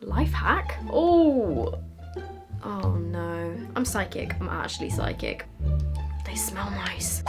Life hack? Oh no. I'm psychic. I'm actually psychic. They smell nice.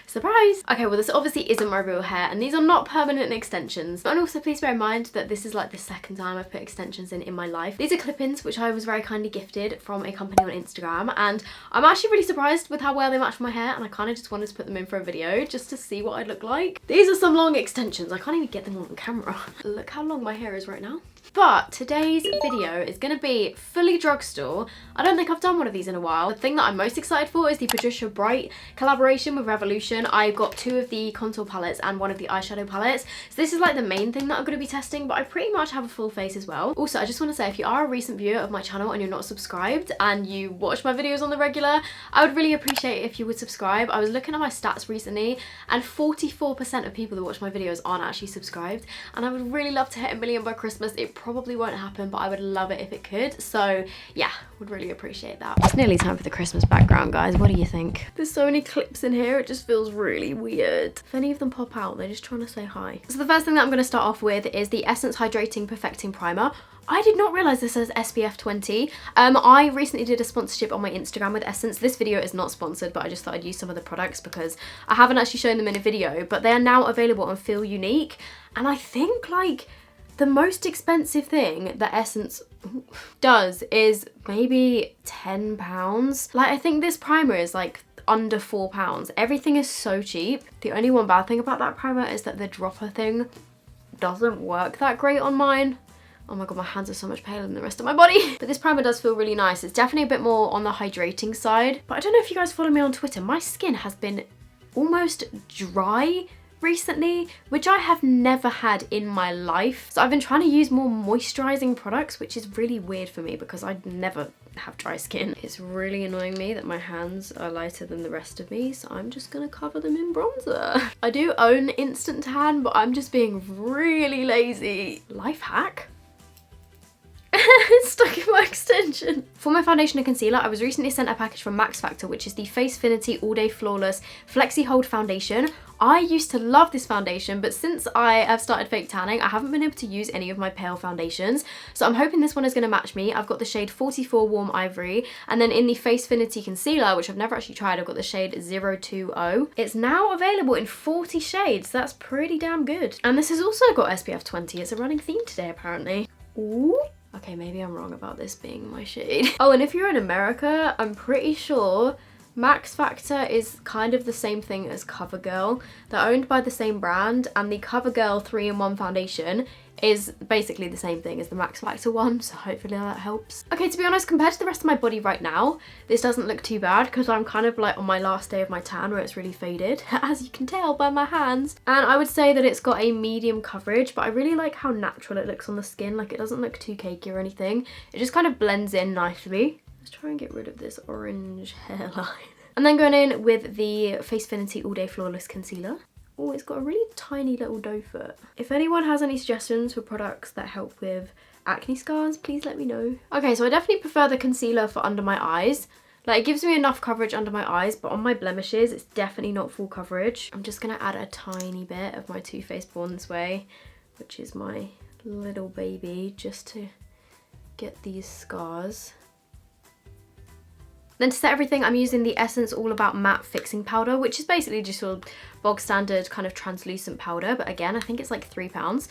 Surprise! Okay, well this obviously isn't my real hair and these are not permanent extensions. And also please bear in mind that this is like the second time I've put extensions in my life. These are clip-ins which I was very kindly gifted from a company on Instagram, and I'm actually really surprised with how well they match my hair, and I kind of just wanted to put them in for a video just to see what I'd look like. These are some long extensions. I can't even get them on camera. Look how long my hair is right now. But today's video is going to be fully drugstore. I don't think I've done one of these in a while. The thing that I'm most excited for is the Patricia Bright collaboration with REVLON. I got 2 of the contour palettes and 1 of the eyeshadow palettes. So this is like the main thing that I'm going to be testing, but I pretty much have a full face as well. Also, I just want to say, if you are a recent viewer of my channel and you're not subscribed and you watch my videos on the regular, I would really appreciate it if you would subscribe. I was looking at my stats recently and 44% of people that watch my videos aren't actually subscribed, and I would really love to hit 1 million by Christmas. It probably won't happen, but I would love it if it could. So yeah, would really appreciate that. It's nearly time for the Christmas background, guys. What do you think? There's so many clips in here, it just feels really weird. If any of them pop out, they're just trying to say hi. So the first thing that I'm going to start off with is the Essence Hydrating Perfecting Primer. I did not realise this says SPF 20. I recently did a sponsorship on my Instagram with Essence. This video is not sponsored, but I just thought I'd use some of the products because I haven't actually shown them in a video, but they are now available on Feel Unique. And I think like the most expensive thing that Essence does is maybe £10. Like, I think this primer is like under £4. Everything is so cheap. The only one bad thing about that primer is that the dropper thing doesn't work that great on mine. Oh my god, my hands are so much paler than the rest of my body. But this primer does feel really nice. It's definitely a bit more on the hydrating side. But I don't know if you guys follow me on Twitter. My skin has been almost dry recently, which I have never had in my life. So I've been trying to use more moisturizing products, which is really weird for me because I never have dry skin. It's really annoying me that my hands are lighter than the rest of me, so I'm just gonna cover them in bronzer. I do own Instant Tan, but I'm just being really lazy. Life hack? It's stuck in my extension. For my foundation and concealer, I was recently sent a package from Max Factor, which is the Facefinity All Day Flawless Flexi Hold Foundation. I used to love this foundation, but since I have started fake tanning, I haven't been able to use any of my pale foundations. So I'm hoping this one is going to match me. I've got the shade 44 Warm Ivory, and then in the Facefinity Concealer, which I've never actually tried, I've got the shade 020. It's now available in 40 shades. That's pretty damn good. And this has also got SPF 20. It's a running theme today, apparently. Ooh. Okay, maybe I'm wrong about this being my shade. Oh, and if you're in America, I'm pretty sure Max Factor is kind of the same thing as CoverGirl. They're owned by the same brand, and the CoverGirl 3-in-1 foundation is basically the same thing as the Max Factor one, so hopefully that helps. Okay, to be honest, compared to the rest of my body right now, this doesn't look too bad because I'm kind of like on my last day of my tan where it's really faded, as you can tell by my hands. And I would say that it's got a medium coverage, but I really like how natural it looks on the skin. Like, it doesn't look too cakey or anything. It just kind of blends in nicely. Let's try and get rid of this orange hairline. And then going in with the Facefinity All Day Flawless Concealer. Oh, it's got a really tiny little doe foot. If anyone has any suggestions for products that help with acne scars, please let me know. Okay, so I definitely prefer the concealer for under my eyes. Like, it gives me enough coverage under my eyes, but on my blemishes, it's definitely not full coverage. I'm just gonna add a tiny bit of my Too Faced Born This Way, which is my little baby, just to get these scars. Then to set everything, I'm using the Essence All About Matte Fixing Powder, which is basically just a bog standard kind of translucent powder. But again, I think it's like £3.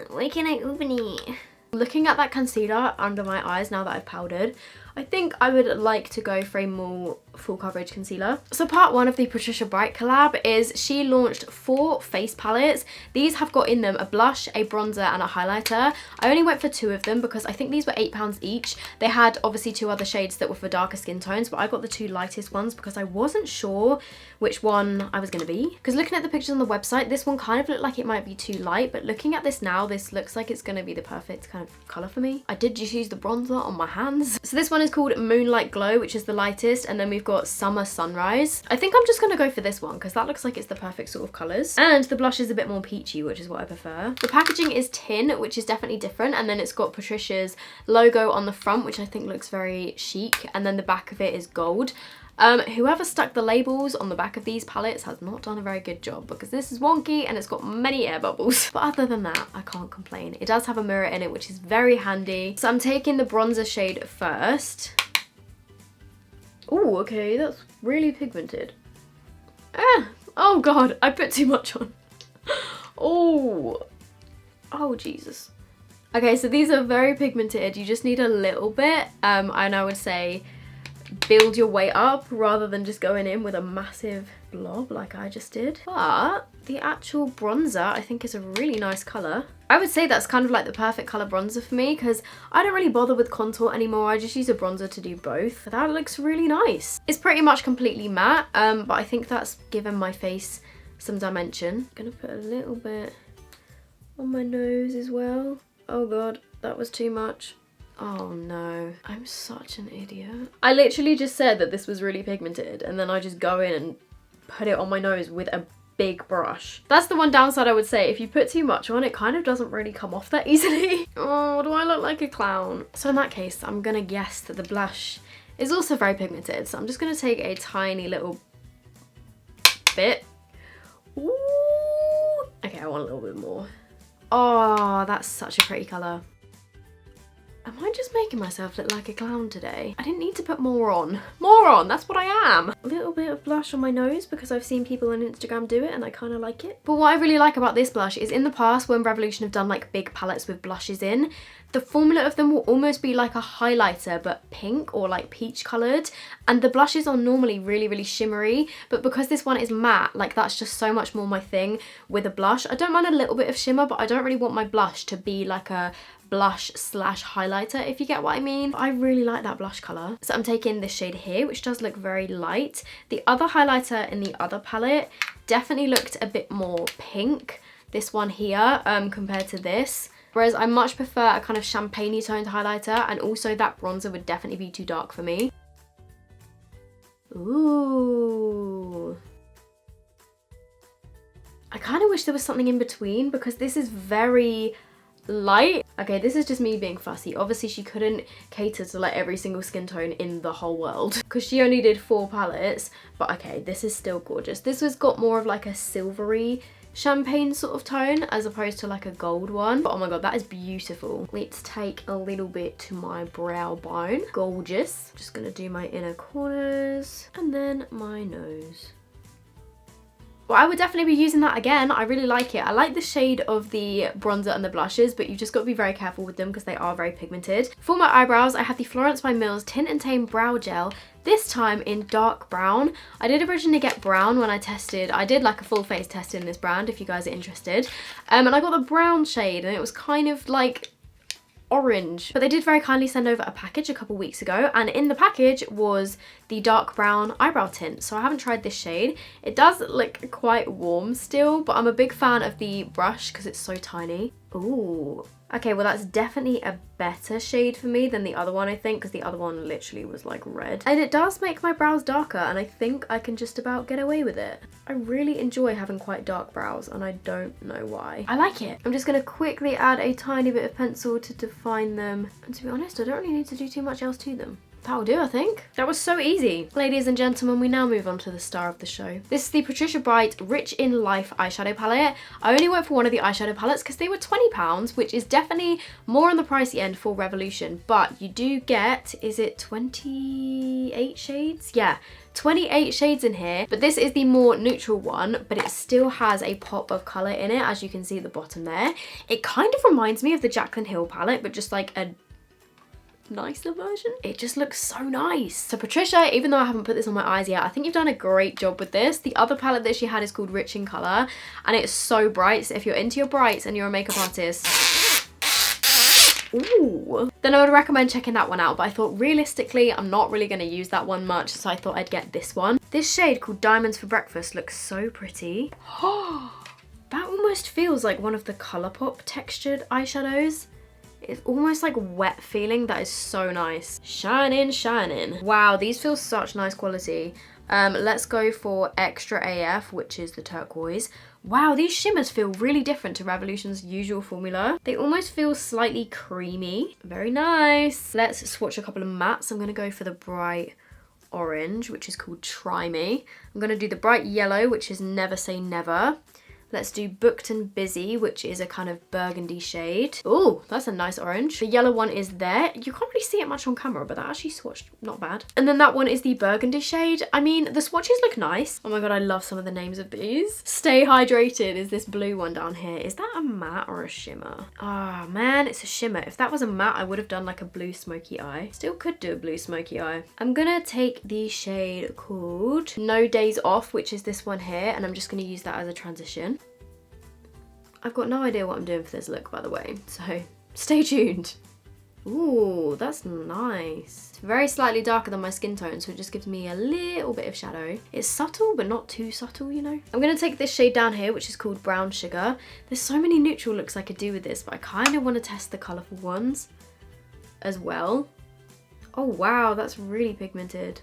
Why can't I open it? Looking at that concealer under my eyes now that I've powdered, I think I would like to go for a more full coverage concealer. So part 1 of the Patricia Bright collab is she launched 4 face palettes. These have got in them a blush, a bronzer and a highlighter. I only went for 2 of them because I think these were £8 each. They had obviously 2 other shades that were for darker skin tones, but I got the 2 lightest ones because I wasn't sure which one I was going to be. Because looking at the pictures on the website, this one kind of looked like it might be too light, but looking at this now, this looks like it's going to be the perfect kind of colour for me. I did just use the bronzer on my hands. So this one is called Moonlight Glow, which is the lightest, and then we've got Summer Sunrise. I think I'm just going to go for this one because that looks like it's the perfect sort of colours. And the blush is a bit more peachy, which is what I prefer. The packaging is tin, which is definitely different, and then it's got Patricia's logo on the front, which I think looks very chic, and then the back of it is gold. Whoever stuck the labels on the back of these palettes has not done a very good job because this is wonky and it's got many air bubbles. But other than that, I can't complain. It does have a mirror in it, which is very handy. So I'm taking the bronzer shade first. Oh, okay, that's really pigmented. Oh God, I put too much on. Oh Jesus. Okay, so these are very pigmented. You just need a little bit, and I would say build your way up rather than just going in with a massive blob like I just did. But the actual bronzer I think is a really nice colour. I would say that's kind of like the perfect colour bronzer for me because I don't really bother with contour anymore. I just use a bronzer to do both. But that looks really nice. It's pretty much completely matte, but I think that's given my face some dimension. I'm gonna put a little bit on my nose as well. Oh God, that was too much. Oh no, I'm such an idiot. I literally just said that this was really pigmented and then I just go in and put it on my nose with a big brush. That's the one downside I would say. If you put too much on, it kind of doesn't really come off that easily. Oh, do I look like a clown? So in that case, I'm gonna guess that the blush is also very pigmented. So I'm just gonna take a tiny little bit. Ooh. Okay, I want a little bit more. Oh, that's such a pretty colour. Am I just making myself look like a clown today? I didn't need to put more on. More on, that's what I am. A little bit of blush on my nose because I've seen people on Instagram do it and I kind of like it. But what I really like about this blush is in the past when Revolution have done like big palettes with blushes in, the formula of them will almost be like a highlighter but pink or like peach coloured, and the blushes are normally really, really shimmery, but because this one is matte, like that's just so much more my thing with a blush. I don't mind a little bit of shimmer, but I don't really want my blush to be like a blush slash highlighter, if you get what I mean. I really like that blush colour. So I'm taking this shade here, which does look very light. The other highlighter in the other palette definitely looked a bit more pink, this one here, compared to this. Whereas I much prefer a kind of champagne-y toned highlighter, and also that bronzer would definitely be too dark for me. Ooh. I kind of wish there was something in between because this is very light. Okay, this is just me being fussy. Obviously she couldn't cater to like every single skin tone in the whole world because she only did 4 palettes, but okay, this is still gorgeous. This has got more of like a silvery champagne sort of tone as opposed to like a gold one. But oh my God, that is beautiful. Let's take a little bit to my brow bone. Gorgeous. Just gonna do my inner corners and then my nose. Well, I would definitely be using that again. I really like it. I like the shade of the bronzer and the blushes, but you've just got to be very careful with them because they are very pigmented. For my eyebrows, I have the Florence by Mills Tint and Tame Brow Gel, this time in dark brown. I did originally get brown when I tested. I did like a full face test in this brand if you guys are interested. And I got the brown shade and it was kind of like orange, but they did very kindly send over a package a couple weeks ago, and in the package was the dark brown eyebrow tint. So I haven't tried this shade. It does look quite warm still, but I'm a big fan of the brush because it's so tiny. Ooh. Okay, well that's definitely a better shade for me than the other one, I think, because the other one literally was like red. And it does make my brows darker, and I think I can just about get away with it. I really enjoy having quite dark brows, and I don't know why. I like it. I'm just going to quickly add a tiny bit of pencil to define them. And to be honest, I don't really need to do too much else to them. That'll do, I think. That was so easy. Ladies and gentlemen, we now move on to the star of the show. This is the Patricia Bright Rich in Life eyeshadow palette. I only went for one of the eyeshadow palettes because they were £20, which is definitely more on the pricey end for Revolution. But you do get, is it 28 shades? Yeah, 28 shades in here. But this is the more neutral one, but it still has a pop of colour in it, as you can see at the bottom there. It kind of reminds me of the Jaclyn Hill palette, but just like a nicer version. It just looks so nice. So Patricia, even though I haven't put this on my eyes yet, I think you've done a great job with this. The other palette that she had is called Rich in Colour, and it's so bright. So if you're into your brights and you're a makeup artist, ooh, then I would recommend checking that one out. But I thought realistically, I'm not really going to use that one much, so I thought I'd get this one. This shade called Diamonds for Breakfast looks so pretty. That almost feels like one of the Colourpop textured eyeshadows. It's almost like wet feeling. That is so nice. Shining, shining. Wow, these feel such nice quality. Let's go for Extra AF, which is the turquoise. Wow, these shimmers feel really different to Revolution's usual formula. They almost feel slightly creamy. Very nice. Let's swatch a couple of mattes. I'm going to go for the bright orange, which is called Try Me. I'm going to do the bright yellow, which is Never Say Never. Let's do Booked and Busy, which is a kind of burgundy shade. Oh, that's a nice orange. The yellow one is there. You can't really see it much on camera, but that actually swatched not bad. And then that one is the burgundy shade. I mean, the swatches look nice. Oh my god, I love some of the names of these. Stay Hydrated is this blue one down here. Is that a matte or a shimmer? Ah, man, it's a shimmer. If that was a matte, I would have done like a blue smoky eye. Still could do a blue smoky eye. I'm gonna take the shade called No Days Off, which is this one here, and I'm just gonna use that as a transition. I've got no idea what I'm doing for this look, by the way, so stay tuned. Ooh, that's nice. It's very slightly darker than my skin tone, so it just gives me a little bit of shadow. It's subtle, but not too subtle, you know? I'm gonna take this shade down here, which is called Brown Sugar. There's so many neutral looks I could do with this, but I kind of want to test the colourful ones as well. Oh wow, that's really pigmented.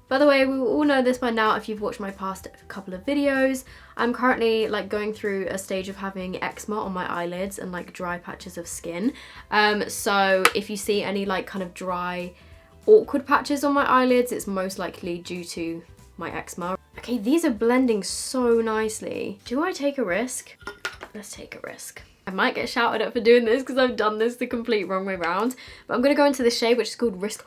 By the way, we will all know this by now if you've watched my past couple of videos. I'm currently like going through a stage of having eczema on my eyelids and like dry patches of skin. So if you see any like kind of dry, awkward patches on my eyelids, it's most likely due to my eczema. Okay, these are blending so nicely. Do I take a risk? Let's take a risk. I might get shouted at for doing this because I've done this the complete wrong way around. But I'm gonna go into this shade, which is called Risk.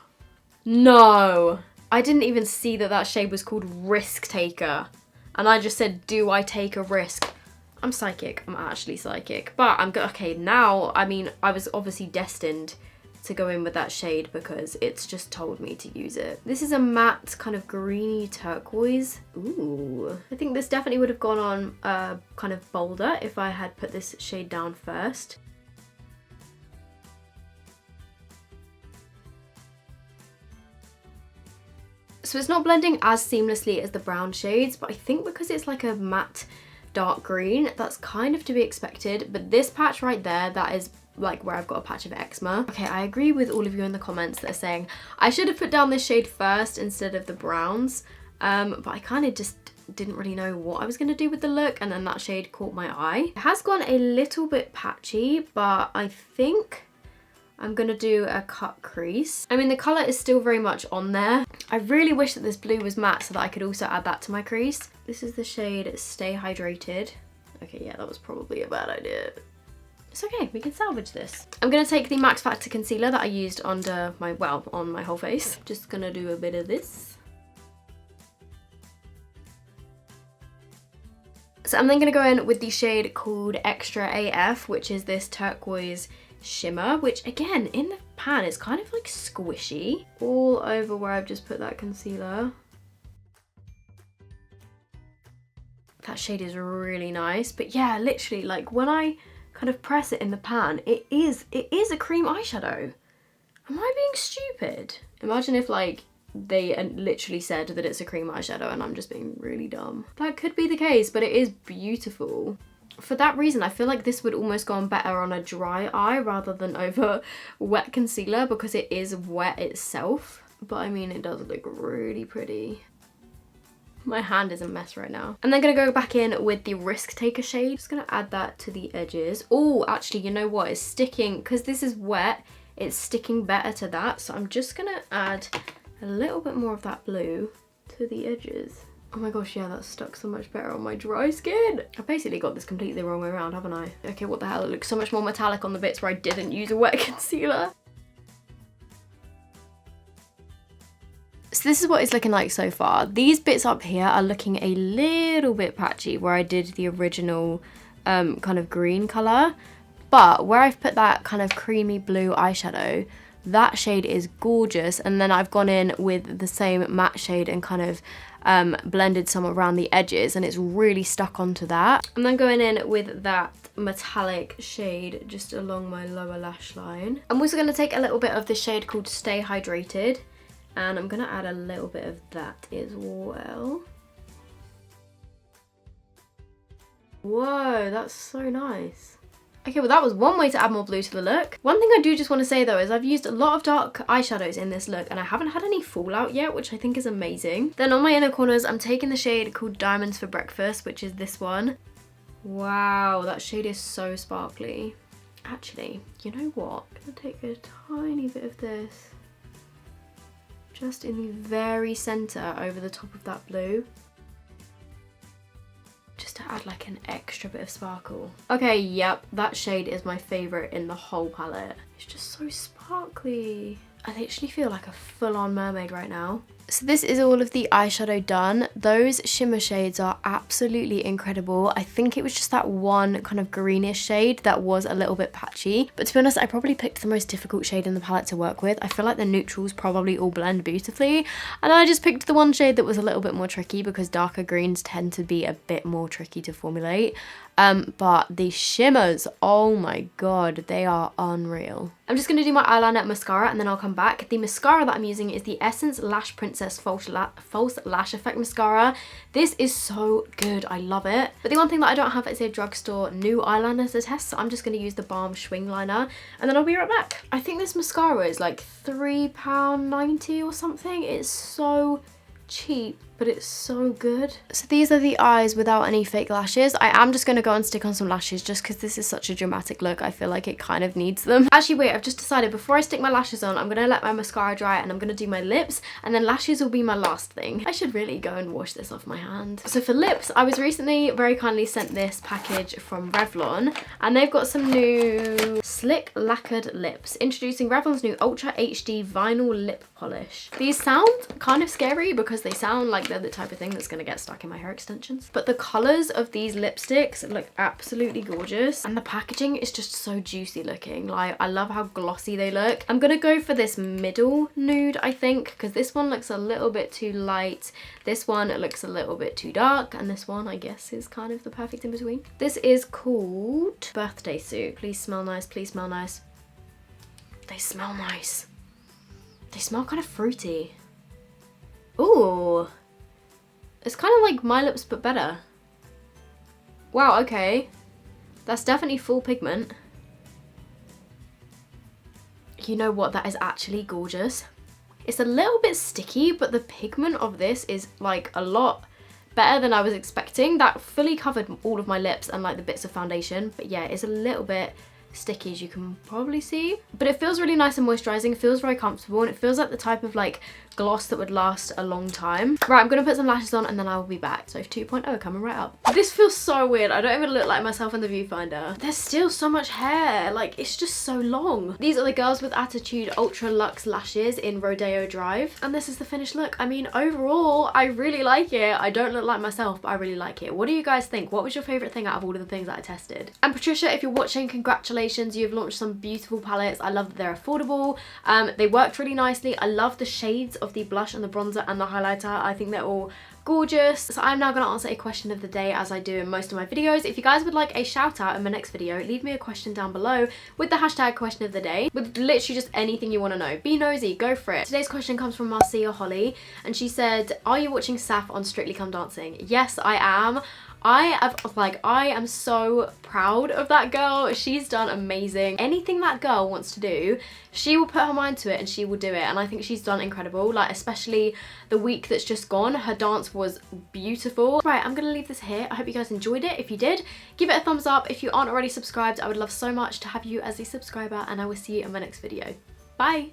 No! I didn't even see that that shade was called Risk Taker. And I just said, do I take a risk? I'm psychic. I'm actually psychic. But okay, now, I mean, I was obviously destined to go in with that shade because it's just told me to use it. This is a matte kind of greeny turquoise. Ooh. I think this definitely would have gone on kind of bolder if I had put this shade down first. So it's not blending as seamlessly as the brown shades, but I think because it's like a matte dark green, that's kind of to be expected. But this patch right there, that is like where I've got a patch of eczema. Okay, I agree with all of you in the comments that are saying I should have put down this shade first instead of the browns, but I kind of just didn't really know what I was going to do with the look, and then that shade caught my eye. It has gone a little bit patchy, but I think I'm gonna do a cut crease. I mean, the colour is still very much on there. I really wish that this blue was matte so that I could also add that to my crease. This is the shade Stay Hydrated. Okay, yeah, that was probably a bad idea. It's okay, we can salvage this. I'm gonna take the Max Factor concealer that I used under my, well, on my whole face. Just gonna do a bit of this. So I'm then gonna go in with the shade called Extra AF, which is this turquoise shimmer, which again in the pan is kind of like squishy all over where I've just put that concealer. That shade is really nice, but yeah, literally like when I kind of press it in the pan, it is a cream eyeshadow. Am I being stupid? Imagine if like they literally said that it's a cream eyeshadow and I'm just being really dumb. That could be the case, but it is beautiful. For that reason, I feel like this would almost go on better on a dry eye rather than over wet concealer because it is wet itself. But I mean, it does look really pretty. My hand is a mess right now. I'm then gonna go back in with the Risk Taker shade. Just gonna add that to the edges. Oh, actually, you know what? It's sticking, because this is wet, it's sticking better to that. So I'm just gonna add a little bit more of that blue to the edges. Oh my gosh, yeah, that's stuck so much better on my dry skin. I basically got this completely the wrong way around, haven't I? Okay, what the hell? It looks so much more metallic on the bits where I didn't use a wet concealer. So this is what it's looking like so far. These bits up here are looking a little bit patchy where I did the original kind of green colour. But where I've put that kind of creamy blue eyeshadow, that shade is gorgeous. And then I've gone in with the same matte shade and kind of blended some around the edges, and it's really stuck onto that. I'm then going in with that metallic shade just along my lower lash line. I'm also going to take a little bit of this shade called Stay Hydrated, and I'm going to add a little bit of that as well. Whoa, that's so nice. Okay, well that was one way to add more blue to the look. One thing I do just want to say though is I've used a lot of dark eyeshadows in this look and I haven't had any fallout yet, which I think is amazing. Then on my inner corners, I'm taking the shade called Diamonds for Breakfast, which is this one. Wow, that shade is so sparkly. Actually, you know what? I'm gonna take a tiny bit of this just in the very center over the top of that blue. Just to add like an extra bit of sparkle. Okay, yep, that shade is my favorite in the whole palette. It's just so sparkly. I literally feel like a full-on mermaid right now. So this is all of the eyeshadow done. Those shimmer shades are absolutely incredible. I think it was just that one kind of greenish shade that was a little bit patchy. But to be honest, I probably picked the most difficult shade in the palette to work with. I feel like the neutrals probably all blend beautifully. And I just picked the one shade that was a little bit more tricky because darker greens tend to be a bit more tricky to formulate. But the shimmers, oh my god, they are unreal. I'm just going to do my eyeliner and mascara and then I'll come back. The mascara that I'm using is the Essence Lash Princess False Lash Effect Mascara. This is so good, I love it. But the one thing that I don't have is a drugstore new eyeliner to test, so I'm just going to use the Balm Schwing Liner and then I'll be right back. I think this mascara is like £3.90 or something. It's so cheap, but it's so good. So these are the eyes without any fake lashes. I am just going to go and stick on some lashes just because this is such a dramatic look. I feel like it kind of needs them. Actually, wait, I've just decided before I stick my lashes on, I'm going to let my mascara dry and I'm going to do my lips and then lashes will be my last thing. I should really go and wash this off my hand. So for lips, I was recently very kindly sent this package from Revlon and they've got some new slick lacquered lips. Introducing Revlon's new Ultra HD Vinyl Lip Polish. These sound kind of scary because they sound like they're the type of thing that's going to get stuck in my hair extensions. But the colours of these lipsticks look absolutely gorgeous and the packaging is just so juicy looking. Like, I love how glossy they look. I'm going to go for this middle nude, I think, because this one looks a little bit too light. This one looks a little bit too dark and this one, I guess, is kind of the perfect in between. This is called Birthday Suit. Please smell nice, please smell nice. They smell nice. They smell kind of fruity. Ooh. It's kind of like my lips, but better. Wow, okay. That's definitely full pigment. You know what? That is actually gorgeous. It's a little bit sticky, but the pigment of this is like a lot better than I was expecting. That fully covered all of my lips and like the bits of foundation. But yeah, it's a little bit sticky, as you can probably see, but it feels really nice and moisturizing. It feels very comfortable and it feels like the type of like gloss that would last a long time. Right, I'm gonna put some lashes on and then I will be back. So 2.0 coming right up. This feels so weird. I don't even look like myself in the viewfinder. There's still so much hair, like it's just so long. These are the Girls with Attitude Ultra Luxe lashes in Rodeo Drive and this is the finished look. I mean, overall I really like it. I don't look like myself, but I really like it. What do you guys think? What was your favorite thing out of all of the things that I tested? And Patricia, if you're watching, congratulations, you've launched some beautiful palettes. I love that they're affordable. They worked really nicely. I love the shades of the blush and the bronzer and the highlighter. I think they're all gorgeous. So I'm now going to answer a question of the day as I do in most of my videos. If you guys would like a shout out in my next video, leave me a question down below with the hashtag question of the day with literally just anything you want to know. Be nosy, go for it. Today's question comes from Marcia Holly and she said, are you watching Saf on Strictly Come Dancing? Yes, I am. I am so proud of that girl. She's done amazing. Anything that girl wants to do, she will put her mind to it and she will do it. And I think she's done incredible. Like, especially the week that's just gone, her dance was beautiful. Right, I'm gonna leave this here. I hope you guys enjoyed it. If you did, give it a thumbs up. If you aren't already subscribed, I would love so much to have you as a subscriber and I will see you in my next video. Bye.